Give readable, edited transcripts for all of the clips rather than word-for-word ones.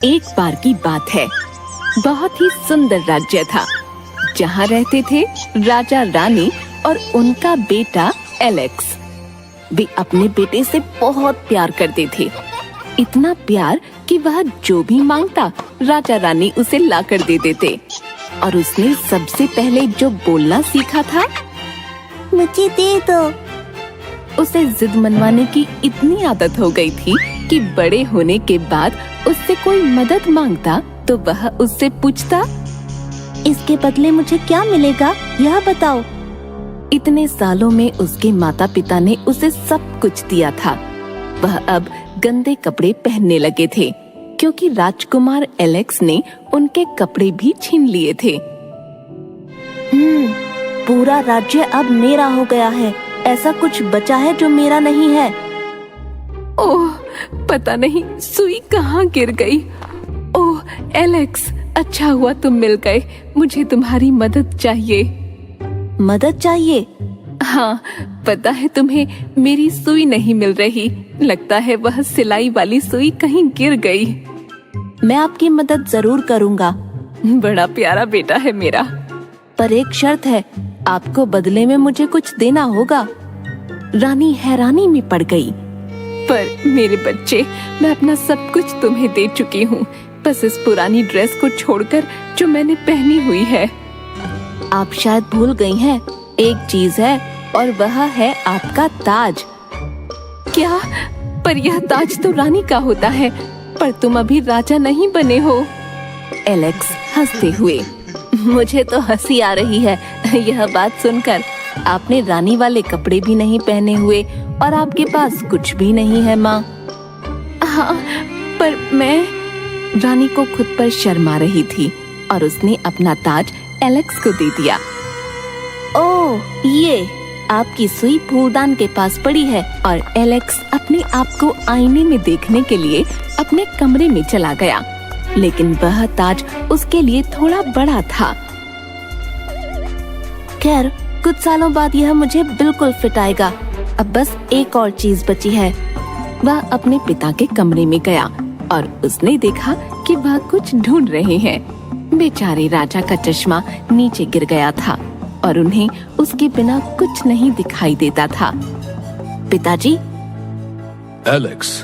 एक बार की बात है, बहुत ही सुंदर राज्य था जहाँ रहते थे राजा रानी और उनका बेटा एलेक्स। वे अपने बेटे से बहुत प्यार करते थे, इतना प्यार कि वह जो भी मांगता राजा रानी उसे ला कर दे देते। और उसने सबसे पहले जो बोलना सीखा था, मुझे दे दो। उसे जिद मनवाने की इतनी आदत हो गई थी कि बड़े होने के बाद उससे कोई मदद मांगता तो वह उससे पूछता, इसके बदले मुझे क्या मिलेगा यह बताओ। इतने सालों में उसके माता पिता ने उसे सब कुछ दिया था। वह अब गंदे कपड़े पहनने लगे थे क्योंकि राजकुमार एलेक्स ने उनके कपड़े भी छीन लिए थे। पूरा राज्य अब मेरा हो गया है। ऐसा कुछ बचा है जो मेरा नहीं है? ओह, पता नहीं सुई कहाँ गिर गई। ओह एलेक्स, अच्छा हुआ तुम मिल गए। मुझे तुम्हारी मदद चाहिए। मदद चाहिए? हाँ, पता है तुम्हें मेरी सुई नहीं मिल रही। लगता है वह सिलाई वाली सुई कहीं गिर गई। मैं आपकी मदद जरूर करूँगा। बड़ा प्यारा बेटा है मेरा। पर एक शर्त है, आपको बदले में मुझे कुछ देना होगा। रानी हैरानी में पड़ गई। पर मेरे बच्चे, मैं अपना सब कुछ तुम्हें दे चुकी हूँ, बस इस पुरानी ड्रेस को छोड़कर जो मैंने पहनी हुई है। आप शायद भूल गई हैं, एक चीज है और वह है आपका ताज। क्या? पर यह ताज तो रानी का होता है, पर तुम अभी राजा नहीं बने हो। एलेक्स हंसते हुए, मुझे तो हंसी आ रही है यह बात सुनकर। आपने रानी वाले कपड़े भी नहीं पहने हुए और आपके पास कुछ भी नहीं है माँ। हाँ, पर मैं। रानी को खुद पर शर्म आ रही थी और उसने अपना ताज एलेक्स को दे दिया। ओह, ये आपकी सुई फूलदान के पास पड़ी है। और एलेक्स अपने आप को आईने में देखने के लिए अपने कमरे में चला गया, लेकिन वह ताज उसके लिए थोड़ा बड़ा था। खैर, कुछ सालों बाद यह मुझे बिल्कुल फिट आएगा। अब बस एक और चीज बची है। वह अपने पिता के कमरे में गया और उसने देखा कि वह कुछ ढूंढ रहे हैं। बेचारे राजा का चश्मा नीचे गिर गया था और उन्हें उसके बिना कुछ नहीं दिखाई देता था। पिताजी। एलेक्स,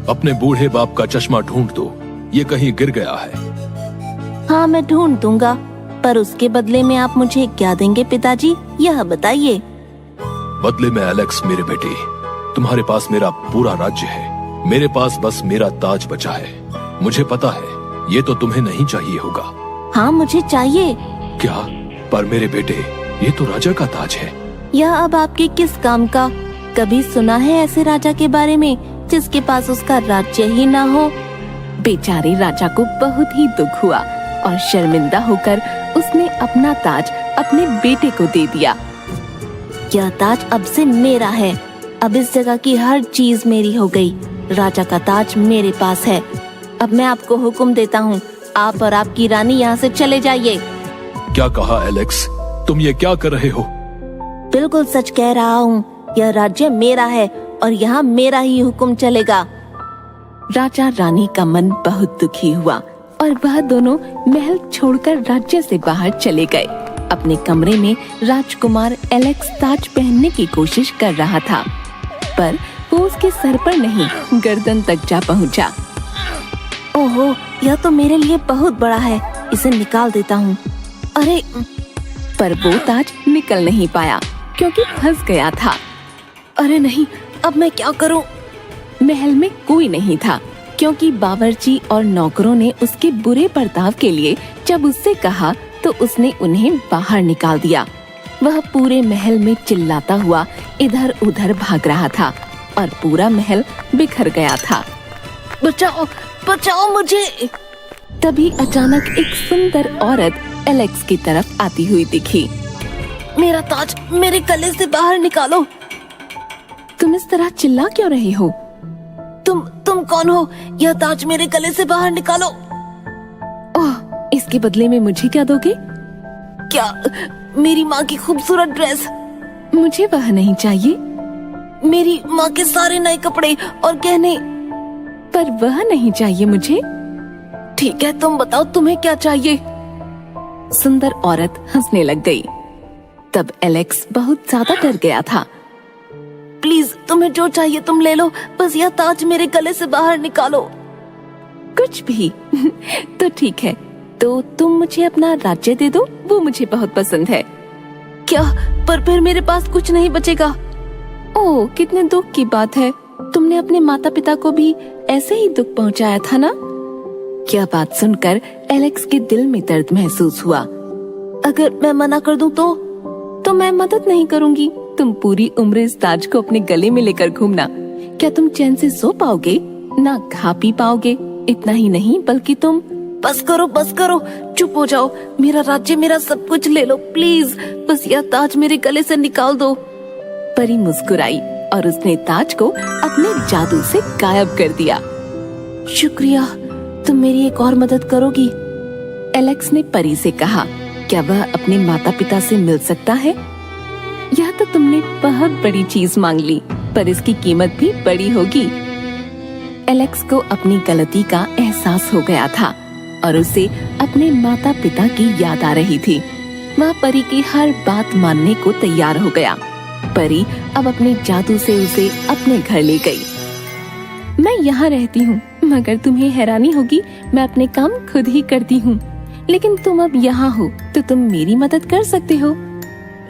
अपने बूढ़े बाप का चश्मा ढूंढ दो, ये कहीं गिर गया है। हाँ, मैं ढूंढ दूंगा, पर उसके बदले में आप मुझे क्या देंगे पिताजी, यह बताइए। बदले में एलेक्स मेरे बेटे, तुम्हारे पास मेरा पूरा राज्य है। मेरे पास बस मेरा ताज बचा है। मुझे पता है ये तो तुम्हें नहीं चाहिए होगा। हाँ, मुझे चाहिए। क्या? पर मेरे बेटे, ये तो राजा का ताज है। यह अब आपके किस काम का? कभी सुना है ऐसे राजा के बारे में जिसके पास उसका राज्य ही ना हो? बेचारे राजा को बहुत ही दुख हुआ और शर्मिंदा होकर उसने अपना ताज अपने बेटे को दे दिया। यह ताज अब से मेरा है। अब इस जगह की हर चीज मेरी हो गई। राजा का ताज मेरे पास है। अब मैं आपको हुक्म देता हूँ, आप और आपकी रानी यहाँ से चले जाइए। क्या कहा एलेक्स? तुम ये क्या कर रहे हो? बिल्कुल सच कह रहा हूँ। यह राज्य मेरा है और यहाँ मेरा ही हुक्म चलेगा। राजा रानी का मन बहुत दुखी हुआ और वह दोनों महल छोड़कर राज्य से बाहर चले गए। अपने कमरे में राजकुमार एलेक्स ताज पहनने की कोशिश कर रहा था, पर वो उसके सर पर नहीं, गर्दन तक जा पहुंचा। ओहो, यह तो मेरे लिए बहुत बड़ा है, इसे निकाल देता हूँ। अरे! पर वो ताज निकल नहीं पाया क्योंकि फंस गया था। अरे नहीं, अब मैं क्या करूँ? महल में कोई नहीं था क्योंकि बावर्ची और नौकरों ने उसके बुरे बर्ताव के लिए जब उससे कहा तो उसने उन्हें बाहर निकाल दिया। वह पूरे महल में चिल्लाता हुआ इधर उधर भाग रहा था और पूरा महल बिखर गया था। बचाओ, बचाओ मुझे! तभी अचानक एक सुंदर औरत एलेक्स की तरफ आती हुई दिखी। मेरा ताज मेरे गले से बाहर निकालो। तुम इस तरह चिल्ला क्यों रही हो? तुम कौन हो? यह ताज मेरे गले से बाहर निकालो। ओह, इसके बदले में मुझे क्या दोगे? क्या? मेरी माँ की खूबसूरत ड्रेस। मुझे वह नहीं चाहिए। मेरी माँ के सारे नए कपड़े और गहने। पर वह नहीं चाहिए मुझे। ठीक है, तुम बताओ तुम्हें क्या चाहिए। सुंदर औरत हंसने लग गई। तब एलेक्स बहुत ज्यादा डर गया था। प्लीज तुम्हें जो चाहिए तुम ले लो, बस यह ताज मेरे गले से बाहर निकालो। कुछ भी तो ठीक है, तो तुम मुझे अपना राज्य दे दो, वो मुझे बहुत पसंद है। क्या? पर फिर मेरे पास कुछ नहीं बचेगा। ओह, कितने दुख की बात है। तुमने अपने माता पिता को भी ऐसे ही दुख पहुंचाया था ना। क्या बात सुनकर एलेक्स के दिल में दर्द महसूस हुआ। अगर मैं मना कर दूं तो मैं मदद नहीं करूंगी। तुम पूरी उम्र इस ताज को अपने गले में लेकर घूमना। क्या तुम चैन से सो पाओगे? ना खा पी पाओगे। इतना ही नहीं बल्कि तुम बस करो, चुप हो जाओ। मेरा राज्य, मेरा सब कुछ ले लो प्लीज। बस यह ताज मेरे गले से निकाल दो। परी मुस्कुराई और उसने ताज को अपने जादू से गायब कर दिया। शुक्रिया, तुम मेरी एक और मदद करोगी? एलेक्स ने परी से कहा। क्या वह अपने माता पिता से मिल सकता है? यह तो तुमने बहुत बड़ी चीज मांग ली, पर इसकी कीमत भी बड़ी होगी। एलेक्स को अपनी गलती का एहसास हो गया था और उसे अपने माता पिता की याद आ रही थी। वह परी की हर बात मानने को तैयार हो गया। परी अब अपने जादू से उसे अपने घर ले गई। मैं यहाँ रहती हूँ, मगर तुम्हें हैरानी होगी, मैं अपने काम खुद ही करती हूँ। लेकिन तुम अब यहाँ हो तो तुम मेरी मदद कर सकते हो।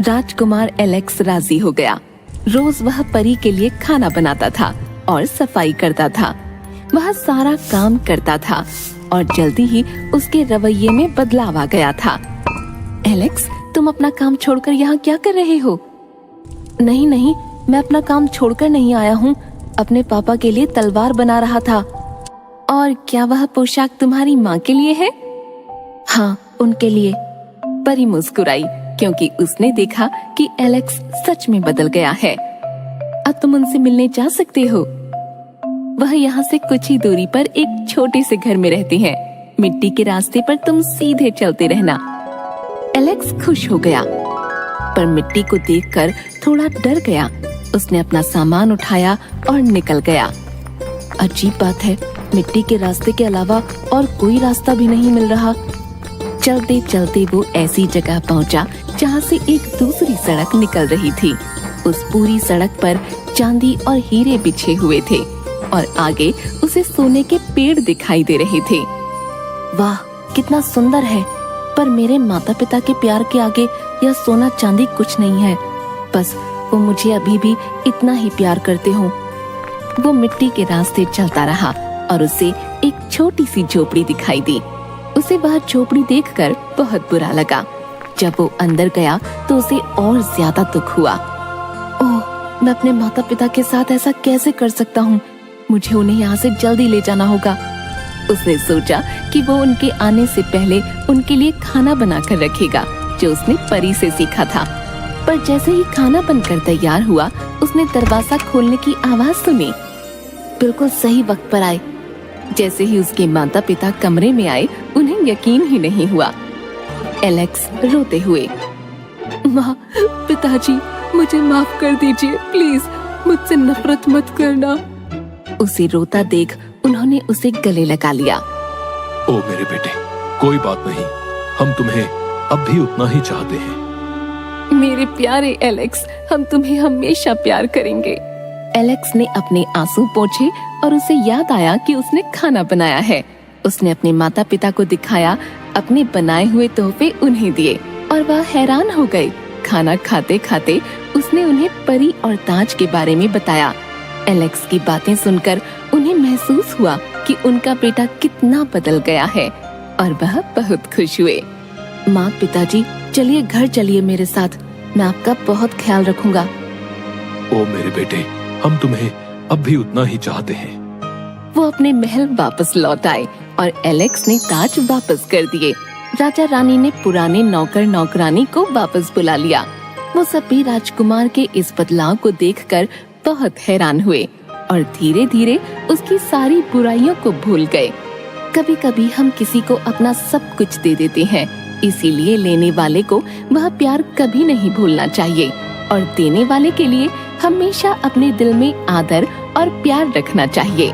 राजकुमार एलेक्स राजी हो गया। रोज वह परी के लिए खाना बनाता था और सफाई करता था। वह सारा काम करता था और जल्दी ही उसके रवैये में बदलाव आ गया था। एलेक्स, तुम अपना काम छोड़कर यहाँ क्या कर रहे हो? नहीं, मैं अपना काम छोड़कर नहीं आया हूँ। अपने पापा के लिए तलवार बना रहा था। और क्या वह पोशाक तुम्हारी माँ के लिए है? हाँ, उनके लिए। परी मुस्कुराई क्योंकि उसने देखा कि एलेक्स सच में बदल गया है। अब तुम उनसे मिलने जा सकते हो। वह यहाँ से कुछ ही दूरी पर एक छोटे से घर में रहती हैं। मिट्टी के रास्ते पर तुम सीधे चलते रहना। एलेक्स खुश हो गया, पर मिट्टी को देखकर थोड़ा डर गया। उसने अपना सामान उठाया और निकल गया। अजीब बात है, मिट्टी के रास्ते के अलावा और कोई रास्ता भी नहीं मिल रहा। चलते चलते वो ऐसी जगह पहुंचा जहाँ से एक दूसरी सड़क निकल रही थी। उस पूरी सड़क पर चांदी और हीरे बिछे हुए थे और आगे उसे सोने के पेड़ दिखाई दे रहे थे। वाह, कितना सुंदर है। पर मेरे माता पिता के प्यार के आगे यह सोना चांदी कुछ नहीं है। बस वो मुझे अभी भी इतना ही प्यार करते हो। वो मिट्टी के रास्ते चलता रहा और उसे एक छोटी सी झोपड़ी दिखाई दी। उसे वह झोपड़ी देखकर बहुत बुरा लगा। जब वो अंदर गया तो उसे और ज्यादा दुख हुआ। ओह, मैं अपने माता पिता के साथ ऐसा कैसे कर सकता हूँ? मुझे उन्हें यहाँ से जल्दी ले जाना होगा। उसने सोचा कि वो उनके आने से पहले उनके लिए खाना बनाकर रखेगा, जो उसने परी से सीखा था। पर जैसे ही खाना बनकर तैयार हुआ, उसने दरवाजा खोलने की आवाज सुनी। बिल्कुल सही वक्त पर आए। जैसे ही उसके माता पिता कमरे में आए, उन्हें यकीन ही नहीं हुआ। एलेक्स रोते हुए, माँ, पिताजी, मुझे माफ कर दीजिए प्लीज, मुझसे नफरत मत करना। उसे रोता देख उन्होंने उसे गले लगा लिया। ओ मेरे बेटे, कोई बात नहीं, हम तुम्हें अब भी उतना ही चाहते हैं। मेरे प्यारे एलेक्स, हम तुम्हें हमेशा प्यार करेंगे। एलेक्स ने अपने आंसू पोंछे और उसे याद आया कि उसने खाना बनाया है। उसने अपने माता पिता को दिखाया, अपने बनाए हुए तोहफे उन्हें दिए और वह हैरान हो गए। खाना खाते खाते उसने उन्हें परी और ताज के बारे में बताया। एलेक्स की बातें सुनकर उन्हें महसूस हुआ कि उनका बेटा कितना बदल गया है और वह बहुत खुश हुए। माँ, पिताजी, चलिए घर चलिए मेरे साथ, मैं आपका बहुत ख्याल रखूंगा। ओ मेरे बेटे, हम तुम्हें अब भी उतना ही चाहते हैं। वो अपने महल वापस लौट आए और एलेक्स ने ताज वापस कर दिए। राजा रानी ने पुराने नौकर नौकरानी को वापस बुला लिया। वो सभी राजकुमार के इस बदलाव को देखकर बहुत हैरान हुए और धीरे धीरे उसकी सारी बुराइयों को भूल गए। कभी कभी हम किसी को अपना सब कुछ दे देते हैं, इसीलिए लेने वाले को वह प्यार कभी नहीं भूलना चाहिए और देने वाले के लिए हमेशा अपने दिल में आदर और प्यार रखना चाहिए।